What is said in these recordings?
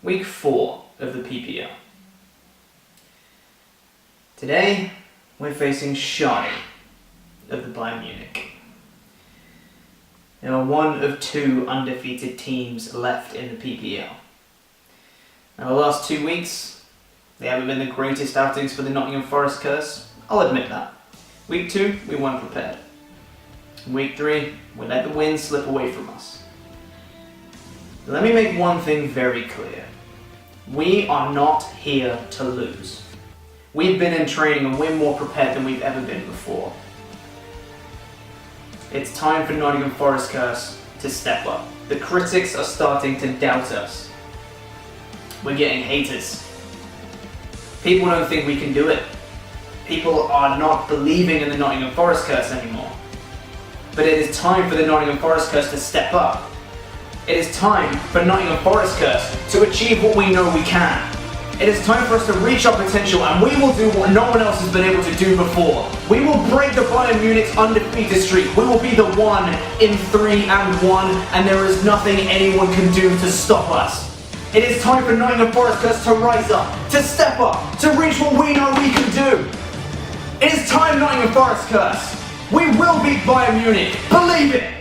Week 4 of the PPL. Today, we're facing Schady of the Bayern Mewnich. There are one of 2 undefeated teams left in the PPL. Now, the last 2 weeks, they haven't been the greatest outings for the Nottingham Forest curse. I'll admit that. Week 2, we weren't prepared. Week 3, we let the win slip away from us. Let me make one thing very clear. We are not here to lose. We've been in training and we're more prepared than we've ever been before. It's time for Nottingham Forest curse to step up. The critics are starting to doubt us. We're getting haters. People don't think we can do it. People are not believing in the Nottingham Forest curse anymore. But it is time for the Nottingham Forest curse to step up. It is time for Nottingham Forest curse to achieve what we know we can. It is time for us to reach our potential, and we will do what no one else has been able to do before. We will break the Bayern Munich's undefeated streak. We will be the 1 in 3 and 1, and there is nothing anyone can do to stop us. It is time for Nottingham Forest curse to rise up, to step up, to reach what we know we can do. It is time, Nottingham Forest curse. We will beat Bayern Munich. Believe it.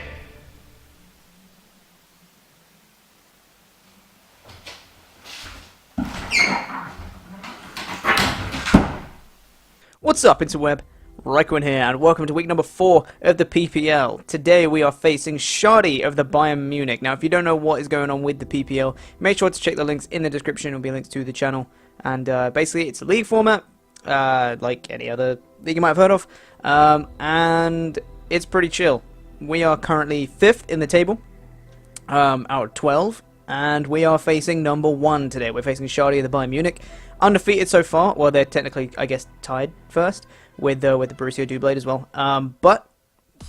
What's up, interweb? Raikkonen here, and welcome to week number 4 of the PPL. Today we are facing Schady of the Bayern Munich. Now, if you don't know what is going on with the PPL, make sure to check the links in the description. There will be links to the channel. And basically, it's a league format, like any other league you might have heard of. And it's pretty chill. We are currently 5th in the table, out of 12. And we are facing number 1 today. We're facing Schady of the Bayern Munich. Undefeated so far. Well, they're technically, I guess, tied first with the Borussia Doublade as well. But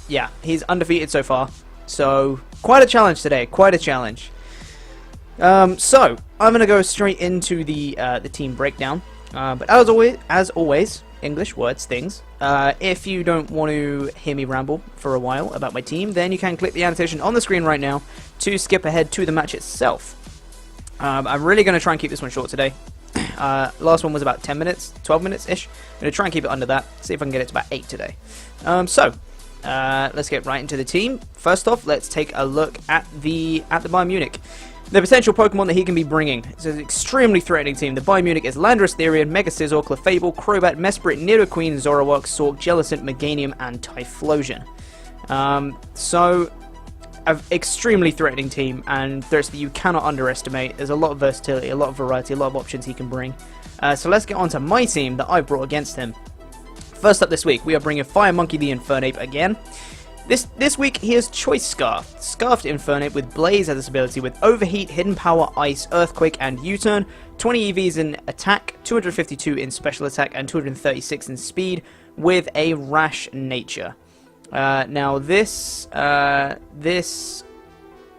yeah, he's undefeated so far. So quite a challenge today. Quite a challenge. So I'm gonna go straight into the team breakdown. But as always, English words, things. If you don't want to hear me ramble for a while about my team, then you can click the annotation on the screen right now to skip ahead to the match itself. I'm really going to try and keep this one short today. Last one was about 10 minutes, 12 minutes-ish. I'm going to try and keep it under that, see if I can get it to about 8 today. Let's get right into the team. First off, let's take a look at the Bayern Munich. The potential Pokemon that he can be bringing. It's an extremely threatening team. The Bayern Munich is Landorus, Therian, Mega Scizor, Clefable, Crobat, Mesprit, Nidoqueen, Zoroark, Sork, Jellicent, Meganium, and Typhlosion. An extremely threatening team, and threats that you cannot underestimate. There's a lot of versatility, a lot of variety, a lot of options he can bring. So let's get on to my team that I've brought against him. First up this week, we are bringing Fire Monkey the Infernape again. This week, he has Choice Scarf. Scarfed Infernape with Blaze as its ability with Overheat, Hidden Power, Ice, Earthquake, and U-Turn. 20 EVs in Attack, 252 in Special Attack, and 236 in Speed with a Rash Nature. Now this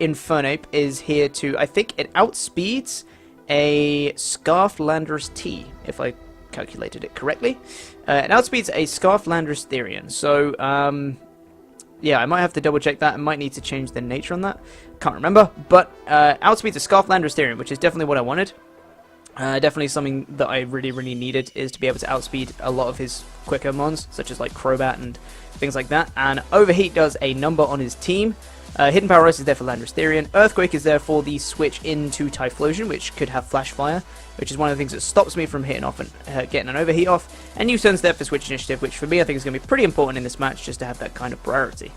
Infernape is here to, I think it outspeeds a Scarfed Landorus T, if I calculated it correctly. It outspeeds a Scarfed Landorus Therian, so yeah, I might have to double check that. I might need to change the nature on that. Can't remember, but outspeeds a Scarfed Landorus Therian, which is definitely what I wanted. Definitely something that I really needed, is to be able to outspeed a lot of his quicker mons, such as like Crobat and things like that. And Overheat does a number on his team. Hidden Power Ice is there for Landorus Therian. Earthquake is there for the switch into Typhlosion, which could have Flash Fire, which is one of the things that stops me from hitting off and getting an Overheat off. And U-Turn's there for Switch Initiative, which for me I think is going to be pretty important in this match, just to have that kind of priority.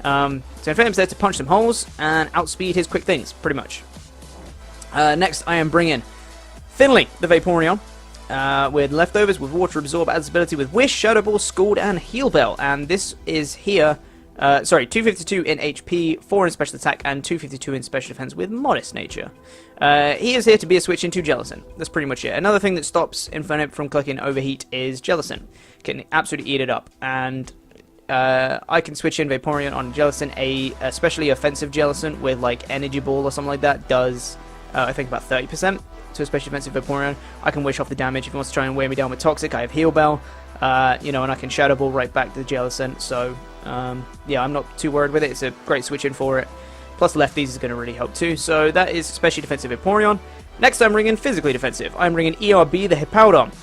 So Infernape's there to punch some holes and outspeed his quick things, pretty much. Next I am bringing Finley, the Vaporeon, with leftovers with Water Absorb as ability with Wish, Shadow Ball, Scald, and Heal Bell. And this is here, 252 in HP, 4 in Special Attack, and 252 in Special Defense with Modest Nature. He is here to be a switch into Jellicent. That's pretty much it. Another thing that stops Infernape from clicking Overheat is Jellicent. Can absolutely eat it up. And I can switch in Vaporeon on Jellicent. A especially offensive Jellicent with like Energy Ball or something like that does, I think, about 30%. To a special defensive Vaporeon. I can wish off the damage if he wants to try and wear me down with Toxic. I have Heal Bell, and I can Shadow Ball right back to the Jellicent. So yeah, I'm not too worried with it. It's a great switch in for it. Plus lefties is going to really help too. So that is especially defensive Vaporeon. Next, I'm bringing physically defensive. I'm bringing ERB, the Hippowdon.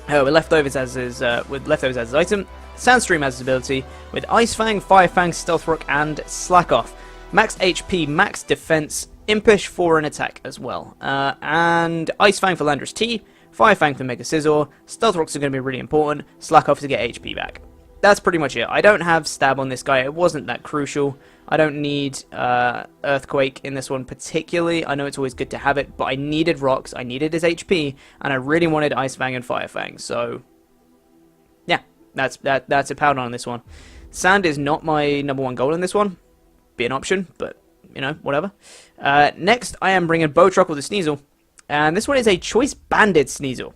With leftovers as his item. Sandstream as his ability, with Ice Fang, Fire Fang, Stealth Rock, and Slack Off. Max HP, max defense, Impish 4 in attack as well. And Ice Fang for Landorus T, Fire Fang for Mega Scizor, Stealth Rocks are going to be really important, Slack Off to get HP back. That's pretty much it. I don't have Stab on this guy, it wasn't that crucial. I don't need Earthquake in this one particularly. I know it's always good to have it, but I needed Rocks, I needed his HP, and I really wanted Ice Fang and Fire Fang, so yeah, that's a pound on this one. Sand is not my #1 goal in this one. Be an option, but you know, whatever. Next, I am bringing Bowtruckle the Sneasel, and this one is a Choice Banded Sneasel.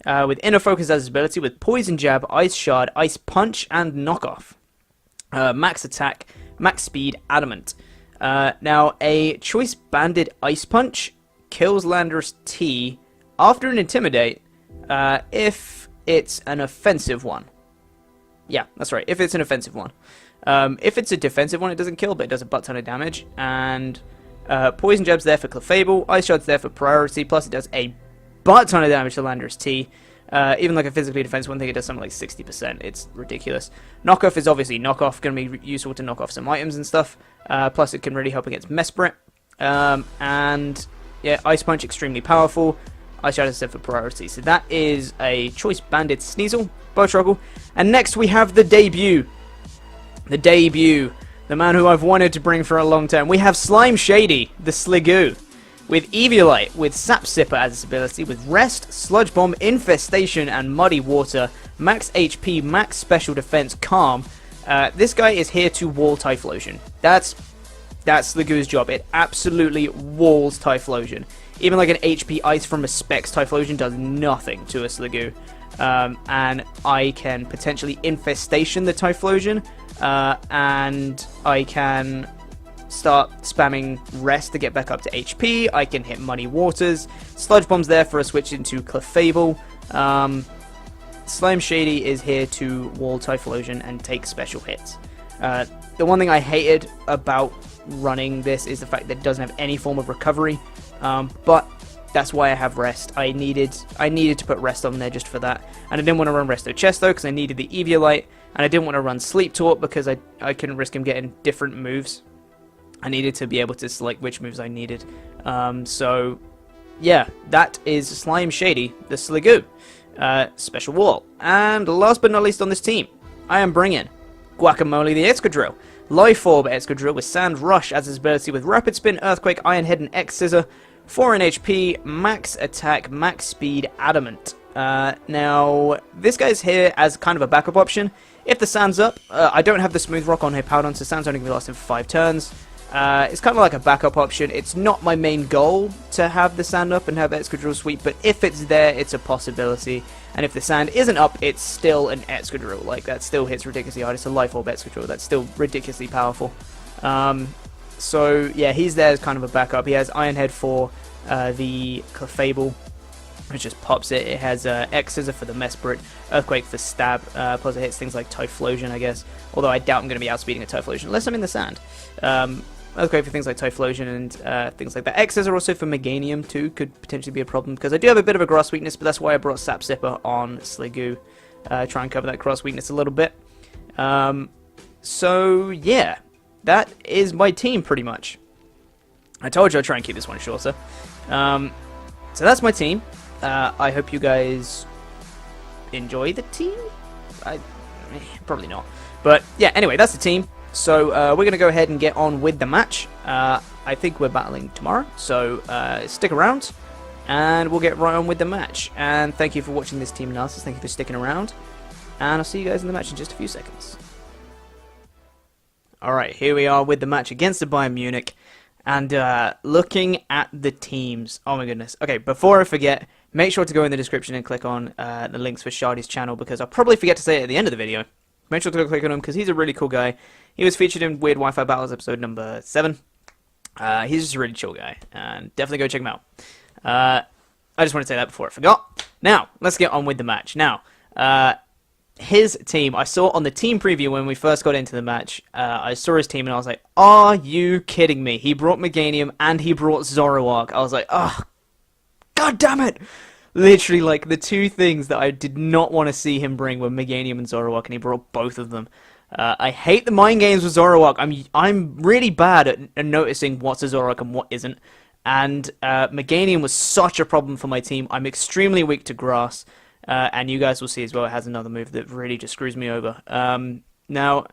With Inner Focus as his ability, with Poison Jab, Ice Shard, Ice Punch, and Knockoff. Max Attack, Max Speed, Adamant. Now, a Choice Banded Ice Punch kills Landorus T after an Intimidate if it's an offensive one. Yeah, that's right, if it's an offensive one. If it's a defensive one, it doesn't kill, but it does a butt ton of damage. And Poison Jab's there for Clefable, Ice Shard's there for priority, plus it does a butt ton of damage to Landorus T. Even like a physically defensive one, I think it does something like 60%. It's ridiculous. Knockoff is obviously Knockoff, going to be useful to knock off some items and stuff. Plus it can really help against Mesprit. And yeah, Ice Punch, extremely powerful. Ice Shadow is set for priority. So that is a Choice Banded Sneasel, Bowtruckle. And next we have the debut. The debut. The man who I've wanted to bring for a long time. We have Slime Schady, the Sliggoo. With Eviolite, with Sap Sipper as its ability, with Rest, Sludge Bomb, Infestation, and Muddy Water, max HP, max special defense, Calm. This guy is here to wall Typhlosion. That's Sliggoo's job. It absolutely walls Typhlosion. Even like an HP Ice from a Specs Typhlosion does nothing to a Sliggoo. And I can potentially Infestation the Typhlosion, and I can start spamming Rest to get back up to HP. I can hit Muddy Waters. Sludge Bomb's there for a switch into Clefable. Slime Schady is here to wall Typhlosion and take special hits. The one thing I hated about running this is the fact that it doesn't have any form of recovery, but that's why I have Rest. I needed to put Rest on there just for that, and I didn't want to run Resto Chesto because I needed the Eviolite, and I didn't want to run Sleep Talk because I couldn't risk him getting different moves. I needed to be able to select which moves I needed. So, yeah, that is Slime Schady, the Sliggoo. Special Wall. And last but not least on this team, I am bringing Guacamole the Excadrill. Life Orb Excadrill with Sand Rush as his ability, with Rapid Spin, Earthquake, Iron Head, and X Scissor. 4 in HP, max attack, max speed, Adamant. Now, this guy's here as kind of a backup option. If the Sand's up, I don't have the Smooth Rock on Hippowdon, so Sand's only going to be lasting for 5 turns. It's kind of like a backup option. It's not my main goal to have the Sand up and have Excadrill sweep, but if it's there, it's a possibility. And if the Sand isn't up, it's still an Excadrill. Like, that still hits ridiculously hard. It's a Life Orb Excadrill. That's still ridiculously powerful. So, yeah, he's there as kind of a backup. He has Iron Head for the Clefable, which just pops it. It has X Scissor for the Mesprit, Earthquake for Stab, plus it hits things like Typhlosion, I guess. Although I doubt I'm going to be outspeeding a Typhlosion, unless I'm in the Sand. Earthquake for things like Typhlosion and things like that. X Scissor also for Meganium too, could potentially be a problem, because I do have a bit of a grass weakness, but that's why I brought Sap Sipper on Sliggoo. Try and cover that grass weakness a little bit. So, yeah. That is my team, pretty much. I told you I'd try and keep this one shorter. So that's my team. I hope you guys enjoy the team. Probably not. But yeah, anyway, that's the team. So we're going to go ahead and get on with the match. I think we're battling tomorrow. So stick around and we'll get right on with the match. And thank you for watching this team analysis. Thank you for sticking around. And I'll see you guys in the match in just a few seconds. Alright, here we are with the match against the Bayern Mewnich. And looking at the teams, oh my goodness. Okay, before I forget, make sure to go in the description and click on the links for Shady's channel, because I'll probably forget to say it at the end of the video. Make sure to click on him because he's a really cool guy. He was featured in Weird Wi-Fi Battles episode number 7. He's just a really chill guy, and definitely go check him out. I just want to say that before I forgot. Now, let's get on with the match. Now, his team, I saw on the team preview when we first got into the match, I saw his team and I was like, are you kidding me? He brought Meganium and he brought Zoroark. I was like, oh, God damn it! Literally, like, the two things that I did not want to see him bring were Meganium and Zoroark, and he brought both of them. I hate the mind games with Zoroark. I'm really bad at noticing what's a Zoroark and what isn't. And Meganium was such a problem for my team. I'm extremely weak to Grass. And you guys will see as well, it has another move that really just screws me over. Now,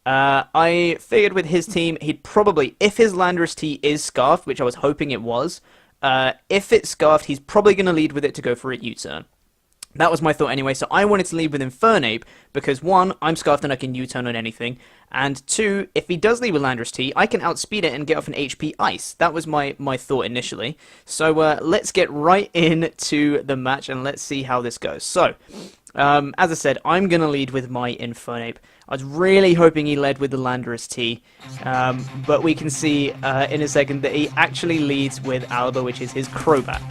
I figured with his team, he'd probably, if his Landorus T is Scarfed, which I was hoping it was, if it's Scarfed, he's probably going to lead with it to go for a U-turn. That was my thought anyway, so I wanted to lead with Infernape, because 1, I'm Scarfed and I can U-turn on anything, and 2, if he does lead with Landorus T, I can outspeed it and get off an HP Ice. That was my thought initially. So let's get right into the match and let's see how this goes. So, as I said, I'm going to lead with my Infernape. I was really hoping he led with the Landorus T, but we can see in a second that he actually leads with Alba, which is his Crobat.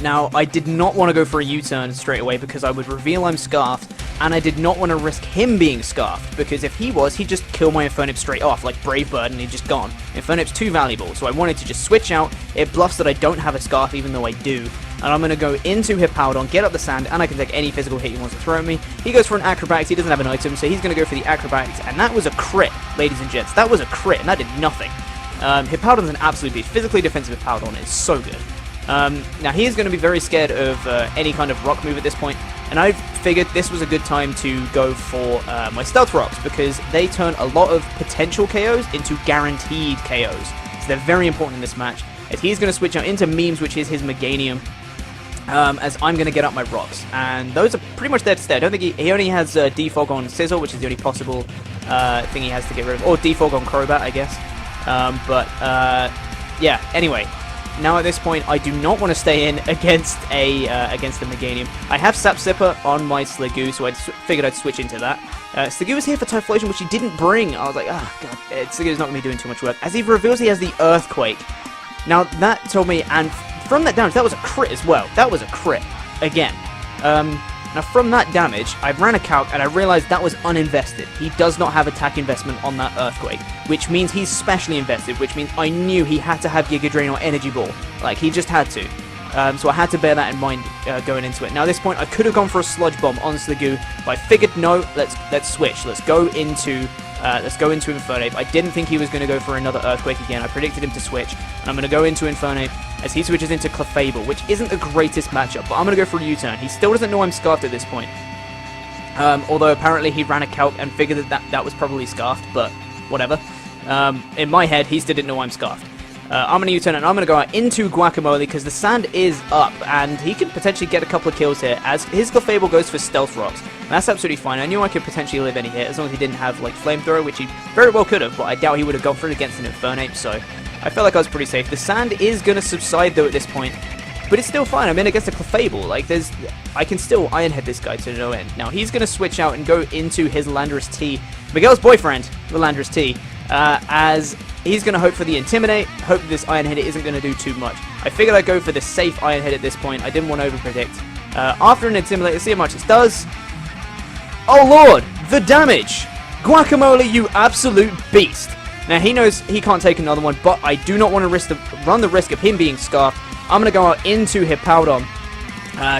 Now, I did not want to go for a U-turn straight away because I would reveal I'm Scarfed, and I did not want to risk him being Scarfed, because if he was, he'd just kill my Infernape straight off, like Brave Bird, and he'd just gone. Infernape's too valuable, so I wanted to just switch out. It bluffs that I don't have a Scarf, even though I do, and I'm going to go into Hippowdon, get up the sand, and I can take any physical hit he wants to throw at me. He goes for an Acrobatics, he doesn't have an item, so he's going to go for the Acrobatics, and that was a crit, ladies and gents. That was a crit, and that did nothing. Hippowdon's an absolute beast. Physically defensive Hippowdon is so good. Now, he is going to be very scared of any kind of rock move at this point, and I figured this was a good time to go for my Stealth Rocks, because they turn a lot of potential KOs into guaranteed KOs. So they're very important in this match, as he's going to switch out into Memes, which is his Meganium, as I'm going to get up my Rocks. And those are pretty much there to stay. I don't think he only has Defog on Sizzle, which is the only possible thing he has to get rid of, or Defog on Crobat, I guess. Yeah, anyway. Now at this point, I do not want to stay in against the Meganium. I have Sap Sipper on my Sliggoo, so I figured I'd switch into that. Sliggoo was here for Typhlosion, which he didn't bring. I was like, ah, God, Sliggoo's not going to be doing too much work. As he reveals he has the Earthquake. Now that told me, and from that damage, that was a crit as well. That was a crit, again. Now from that damage, I ran a calc and I realized that was uninvested. He does not have attack investment on that Earthquake, which means he's specially invested, which means I knew he had to have Giga Drain or Energy Ball. Like, he just had to. So I had to bear that in mind going into it. Now at this point, I could have gone for a Sludge Bomb on Sliggoo, but I figured, no, let's switch. Let's go into Infernape. I didn't think he was going to go for another Earthquake again. I predicted him to switch, and I'm going to go into Infernape as he switches into Clefable, which isn't the greatest matchup, but I'm going to go for a U-turn. He still doesn't know I'm Scarfed at this point. Although apparently he ran a calc and figured that was probably Scarfed, but whatever. In my head, he still didn't know I'm Scarfed. I'm going to U-turn and I'm going to go out into Guacamole because the sand is up and he could potentially get a couple of kills here as his Clefable goes for Stealth Rocks. And that's absolutely fine. I knew I could potentially live any hit as long as he didn't have like Flamethrower, which he very well could have, but I doubt he would have gone for it against an Infernape, so I felt like I was pretty safe. The sand is going to subside though at this point, but it's still fine. I'm in against a Clefable. Like, I can still Iron Head this guy to no end. Now, he's going to switch out and go into his Landorus T, Miguel's boyfriend, the Landorus T, as he's going to hope for the Intimidate, hope this Iron Head isn't going to do too much. I figured I'd go for the safe Iron Head at this point. I didn't want to over-predict. After an Intimidate, let's see how much it does. Oh lord, the damage! Guacamole, you absolute beast! Now, he knows he can't take another one, but I do not want to run the risk of him being Scarfed. I'm going to go out into Hippowdon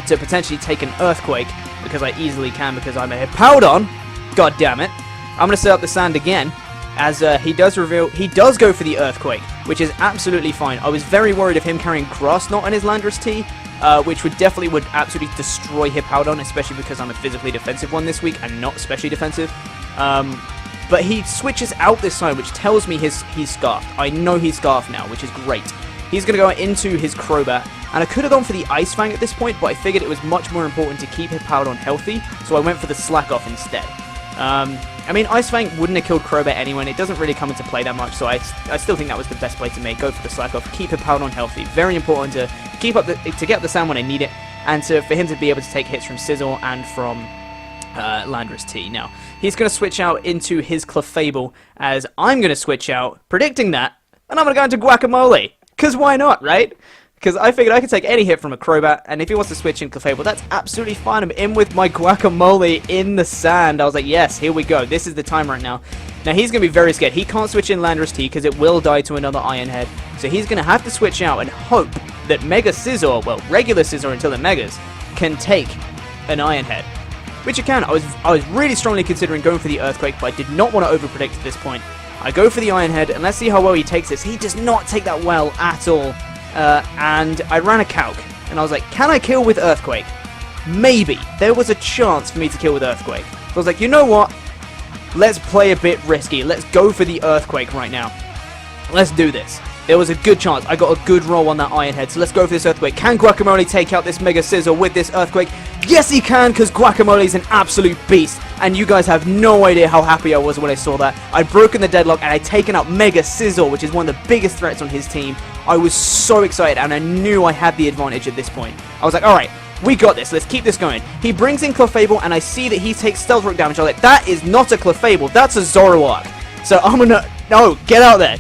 to potentially take an Earthquake, because I easily can, because I'm a Hippowdon. God damn it. I'm going to set up the sand again, as he does go for the Earthquake, which is absolutely fine. I was very worried of him carrying Grass Knot on his Landorus T, which would absolutely destroy Hippowdon, especially because I'm a physically defensive one this week and not specially defensive. But he switches out this time, which tells me he's Scarfed. I know he's Scarfed now, which is great. He's going to go into his Crobat, and I could have gone for the Ice Fang at this point, but I figured it was much more important to keep Hippowdon healthy, so I went for the Slack Off instead. I mean, Ice Fang wouldn't have killed Crobat anyway, and it doesn't really come into play that much, so I still think that was the best play to make. Go for the Slack Off, keep Hippowdon healthy. Very important to get up the sand when I need it, and for him to be able to take hits from Sizzle and from Landorus T. Now, he's going to switch out into his Clefable, as I'm going to switch out, predicting that, and I'm going to go into Guacamole. Because why not, right? Because I figured I could take any hit from a Crobat, and if he wants to switch in Clefable, that's absolutely fine. I'm in with my Guacamole in the sand. I was like, yes, here we go. This is the time right now. Now, he's going to be very scared. He can't switch in Landorus T because it will die to another Iron Head. So he's going to have to switch out and hope that Mega Scizor, well, regular Scizor until it Megas, can take an Iron Head. Which it can. I was really strongly considering going for the Earthquake, but I did not want to overpredict at this point. I go for the Iron Head, and let's see how well he takes this. He does not take that well at all. And I ran a calc, and I was like, can I kill with Earthquake? Maybe. There was a chance for me to kill with Earthquake. So I was like, you know what? Let's play a bit risky. Let's go for the Earthquake right now. Let's do this. There was a good chance. I got a good roll on that Iron Head, so let's go for this Earthquake. Can Guacamole take out this Mega Scizor with this Earthquake? Yes, he can, because Guacamole is an absolute beast, and you guys have no idea how happy I was when I saw that. I'd broken the deadlock, and I'd taken out Mega Scizor, which is one of the biggest threats on his team. I was so excited, and I knew I had the advantage at this point. I was like, alright, we got this. Let's keep this going. He brings in Clefable, and I see that he takes Stealth Rock damage. I'm like, that is not a Clefable. That's a Zoroark. So I'm gonna... No, get out there.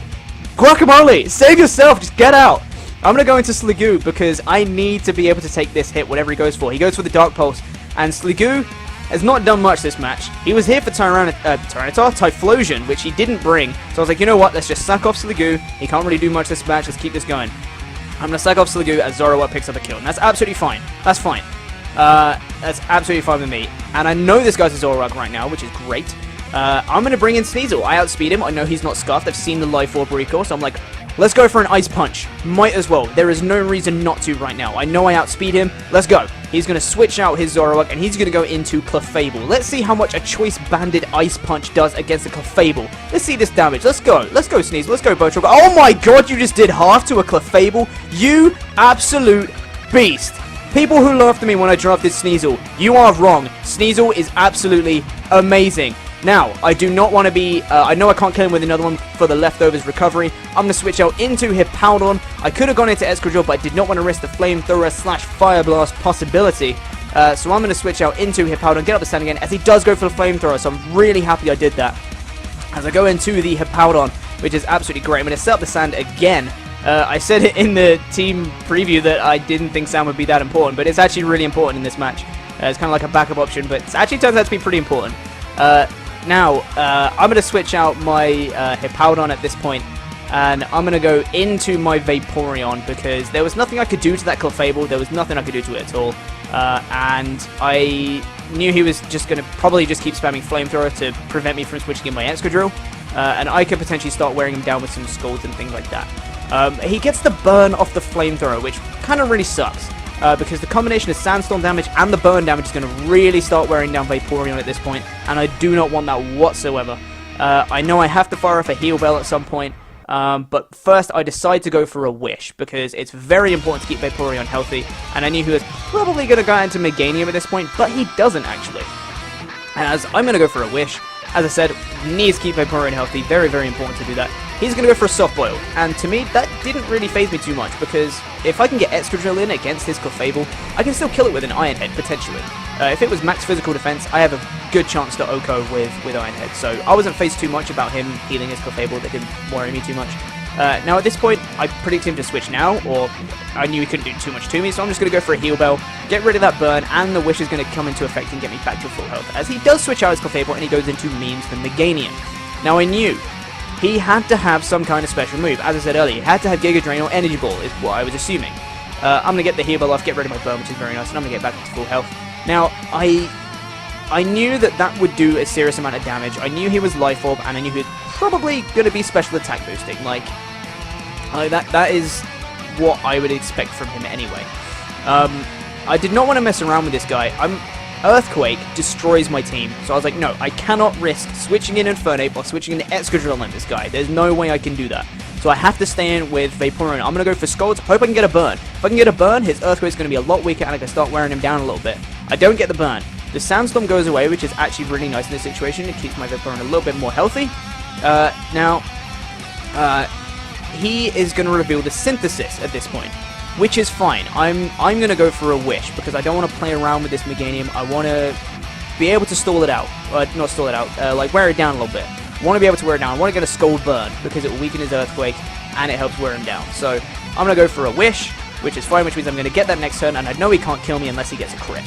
Guacamole, save yourself. Just get out. I'm gonna go into Sliggoo because I need to be able to take this hit, whatever he goes for. He goes for the Dark Pulse, and Sliggoo has not done much this match. He was here for Tyranitar, Typhlosion, which he didn't bring. So I was like, you know what? Let's just sack off Sliggoo. He can't really do much this match. Let's keep this going. I'm going to sack off Sliggoo as Zoroark picks up a kill. And that's absolutely fine. That's fine. That's absolutely fine with me. And I know this guy's a Zoroark right now, which is great. I'm going to bring in Sneasel. I outspeed him. I know he's not scuffed. I've seen the Life Orb recoil, so I'm like, let's go for an Ice Punch. Might as well. There is no reason not to right now. I know I outspeed him. Let's go. He's going to switch out his Zoroark, and he's going to go into Clefable. Let's see how much a Choice Banded Ice Punch does against a Clefable. Let's see this damage. Let's go. Let's go, Sneasel. Let's go, Botrock. Oh my god, you just did half to a Clefable. You absolute beast. People who laughed at me when I drafted Sneasel, you are wrong. Sneasel is absolutely amazing. Now, I do not want to be... I know I can't kill him with another one for the leftovers recovery. I'm going to switch out into Hippowdon. I could have gone into Excadrill, but I did not want to risk the Flamethrower / Fire Blast possibility. So I'm going to switch out into Hippowdon, get up the stand again, as he does go for the Flamethrower, so I'm really happy I did that. As I go into the Hippowdon, which is absolutely great. I'm going to set up the sand again. I said it in the team preview that I didn't think sand would be that important, but it's actually really important in this match. It's kind of like a backup option, but it actually turns out to be pretty important. Now, I'm going to switch out my Hippowdon at this point, and I'm going to go into my Vaporeon, because there was nothing I could do to that Clefable. There was nothing I could do to it at all. And I knew he was just going to probably just keep spamming Flamethrower to prevent me from switching in my Excadrill. And I could potentially start wearing him down with some Scalds and things like that. He gets the burn off the Flamethrower, which kind of really sucks. Because the combination of Sandstorm damage and the burn damage is going to really start wearing down Vaporeon at this point, and I do not want that whatsoever. I know I have to fire off a Heal Bell at some point, but first I decide to go for a Wish, because it's very important to keep Vaporeon healthy, and I knew he was probably going to go into Meganium at this point, but he doesn't actually. As I'm going to go for a Wish, as I said, needs to keep Vaporeon healthy, very, very important to do that. He's going to go for a Soft Boil, and to me, that didn't really faze me too much, because if I can get Excadrill in against his Clefable, I can still kill it with an Iron Head, potentially. If it was max physical defense, I have a good chance to OHKO with Iron Head, so I wasn't phased too much about him healing his Clefable. That didn't worry me too much. Now, at this point, I predict him to switch now, or I knew he couldn't do too much to me, so I'm just going to go for a Heal Bell, get rid of that burn, and the Wish is going to come into effect and get me back to full health, as he does switch out his Clefable, and he goes into Memes the Meganium. Now, I knew he had to have some kind of special move. As I said earlier, he had to have Giga Drain or Energy Ball, is what I was assuming. I'm going to get the Heal Bell off, get rid of my burn, which is very nice, and I'm going to get back to full health. Now, I knew that would do a serious amount of damage. I knew he was Life Orb, and I knew he was probably going to be special attack boosting. That is what I would expect from him anyway. I did not want to mess around with this guy. Earthquake destroys my team, so I was like, no, I cannot risk switching in Infernape or switching in Excadrill on this guy. There's no way I can do that. So I have to stay in with Vaporeon. I'm going to go for Scalds, hope I can get a burn. If I can get a burn, his Earthquake's going to be a lot weaker, and I can start wearing him down a little bit. I don't get the burn. The Sandstorm goes away, which is actually really nice in this situation. It keeps my Vaporeon a little bit more healthy. He is going to reveal the Synthesis at this point, which is fine. I'm going to go for a Wish, because I don't want to play around with this Meganium. I want to be able to stall it out. Not stall it out, like wear it down a little bit. I want to be able to wear it down. I want to get a Scald Burn, because it will weaken his Earthquake, and it helps wear him down. So I'm going to go for a Wish, which is fine, which means I'm going to get that next turn, and I know he can't kill me unless he gets a crit.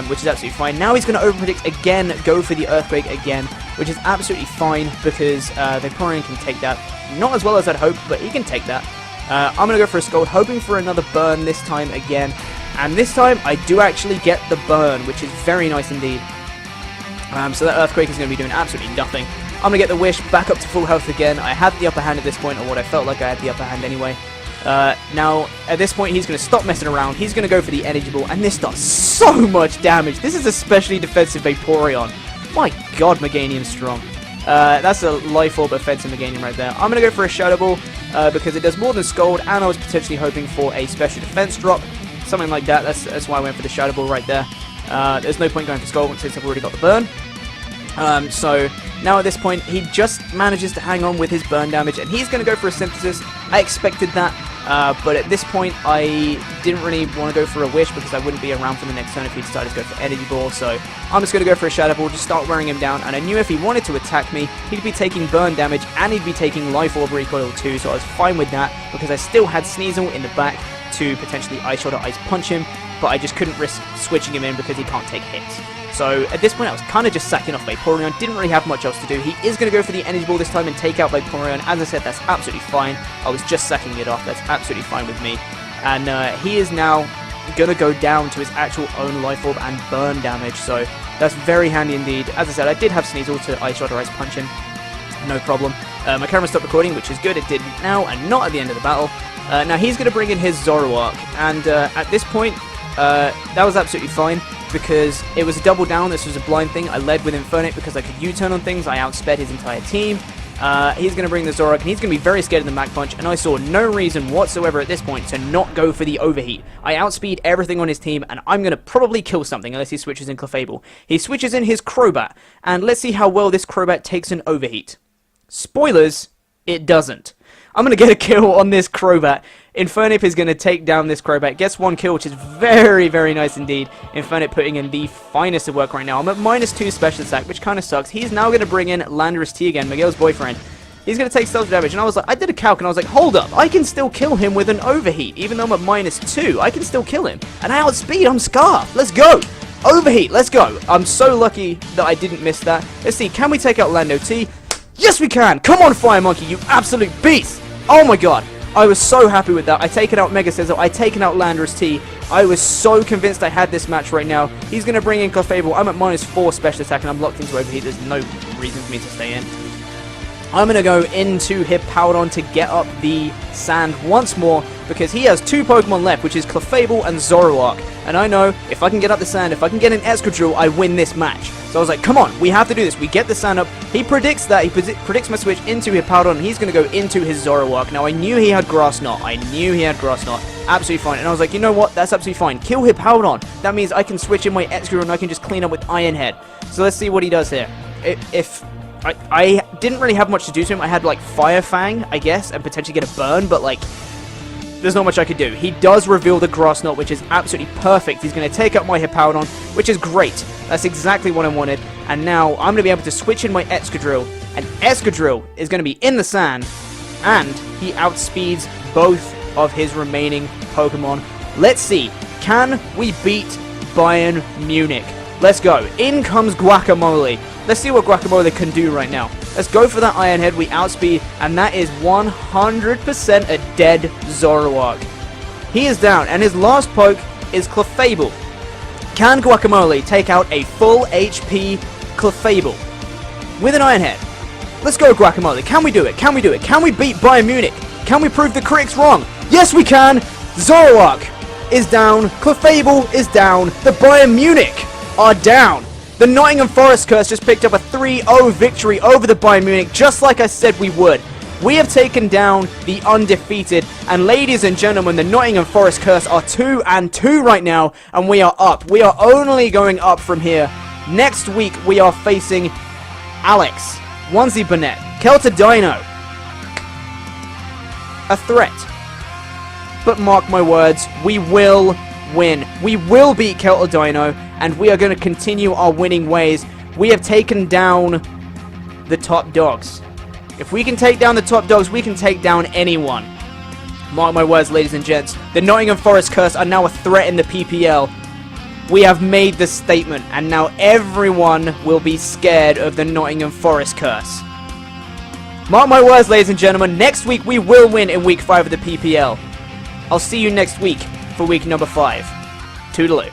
Which is absolutely fine. Now he's going to overpredict again, go for the Earthquake again, which is absolutely fine, because Vaporeon can take that. Not as well as I'd hoped, but he can take that. I'm going to go for a Scald, hoping for another burn this time again. And this time, I do actually get the burn, which is very nice indeed. So that Earthquake is going to be doing absolutely nothing. I'm going to get the Wish back up to full health again. I had the upper hand at this point, or what I felt like I had the upper hand anyway. Now, at this point, he's going to stop messing around. He's going to go for the Energy Ball, and this does so much damage. This is especially defensive Vaporeon. My god, Meganium's strong. That's a Life Orb offensive Meganium right there. I'm going to go for a Shadow Ball, because it does more than Scald, and I was potentially hoping for a special defense drop. Something like that. That's why I went for the Shadow Ball right there. There's no point going for Scald since I've already got the burn. So now at this point, he just manages to hang on with his burn damage, and he's going to go for a Synthesis. I expected that, but at this point, I didn't really want to go for a Wish because I wouldn't be around for the next turn if he decided to go for Energy Ball. So I'm just going to go for a Shadow Ball, just start wearing him down, and I knew if he wanted to attack me, he'd be taking burn damage, and he'd be taking Life Orb recoil too, so I was fine with that, because I still had Sneasel in the back to potentially Ice Shot or Ice Punch him, but I just couldn't risk switching him in because he can't take hits. So at this point I was kind of just sacking off Vaporeon, didn't really have much else to do. He is going to go for the Energy Ball this time and take out Vaporeon. As I said, that's absolutely fine. I was just sacking it off, that's absolutely fine with me. And he is now going to go down to his actual own Life Orb and burn damage, so that's very handy indeed. As I said, I did have Sneasel to Ice Shot or Ice Punch him, no problem. My camera stopped recording, which is good, it did now and not at the end of the battle. Now he's going to bring in his Zoroark, and at this point, that was absolutely fine, because it was a double down. This was a blind thing. I led with Infernape because I could U-turn on things. I outsped his entire team. He's going to bring the Zoroark, and he's going to be very scared of the Mach Punch, and I saw no reason whatsoever at this point to not go for the Overheat. I outspeed everything on his team, and I'm going to probably kill something unless he switches in Clefable. He switches in his Crobat, and let's see how well this Crobat takes an Overheat. Spoilers, it doesn't. I'm going to get a kill on this Crobat. Infernape is going to take down this Crobat. Gets one kill, which is very, very nice indeed. Infernape putting in the finest of work right now. I'm at -2 special attack, which kind of sucks. He's now going to bring in Landorus T again, Miguel's boyfriend. He's going to take stealth damage, and I was like, I did a calc, and I was like, hold up, I can still kill him with an Overheat. Even though I'm at -2, I can still kill him. And I outspeed, I'm Scarf. Let's go. Overheat, let's go. I'm so lucky that I didn't miss that. Let's see, can we take out Lando T? Yes, we can. Come on, Fire Monkey, you absolute beast. Oh my god. I was so happy with that. I taken out Mega Scizor. I taken out Landorus T. I was so convinced I had this match right now. He's going to bring in Clefable. I'm at -4 special attack, and I'm locked into Overheat. There's no reason for me to stay in. I'm going to go into Hippowdon to get up the sand once more, because he has 2 Pokemon left, which is Clefable and Zoroark. And I know, if I can get up the sand, if I can get an Excadrill, I win this match. So I was like, come on, we have to do this. We get the sand up. He predicts that. He predicts my switch into Hippowdon, and he's going to go into his Zoroark. Now, I knew he had Grass Knot. Absolutely fine. And I was like, you know what? That's absolutely fine. Kill Hippowdon. That means I can switch in my Excadrill, and I can just clean up with Iron Head. So let's see what he does here. I didn't really have much to do to him. I had, like, Fire Fang, I guess, and potentially get a burn, but, like, there's not much I could do. He does reveal the Grass Knot, which is absolutely perfect. He's going to take up my Hippowdon, which is great. That's exactly what I wanted. And now I'm going to be able to switch in my Excadrill, and Excadrill is going to be in the sand, and he outspeeds both of his remaining Pokemon. Let's see. Can we beat Bayern Mewnich? Let's go. In comes Guacamole. Let's see what Guacamole can do right now. Let's go for that Iron Head. We outspeed, and that is 100% a dead Zoroark. He is down, and his last poke is Clefable. Can Guacamole take out a full HP Clefable with an Iron Head? Let's go, Guacamole. Can we do it? Can we do it? Can we beat Bayern Mewnich? Can we prove the critics wrong? Yes, we can. Zoroark is down. Clefable is down. The Bayern Mewnich are down. The Nottingham Forest Curse just picked up a 3-0 victory over the Bayern Mewnich, just like I said we would. We have taken down the undefeated, and ladies and gentlemen, the Nottingham Forest Curse are 2-2 right now, and we are up. We are only going up from here. Next week, we are facing Alex, Onesie Burnett, Keltadino. A threat. But mark my words, we will win. We will beat Keltadino, and we are going to continue our winning ways. We have taken down the top dogs. If we can take down the top dogs, we can take down anyone. Mark my words, ladies and gents. The Nottingham Forest Curse are now a threat in the PPL. We have made the statement, and now everyone will be scared of the Nottingham Forest Curse. Mark my words, ladies and gentlemen, next week we will win in week 5 of the PPL. I'll see you next week for week number 5. Toodaloo.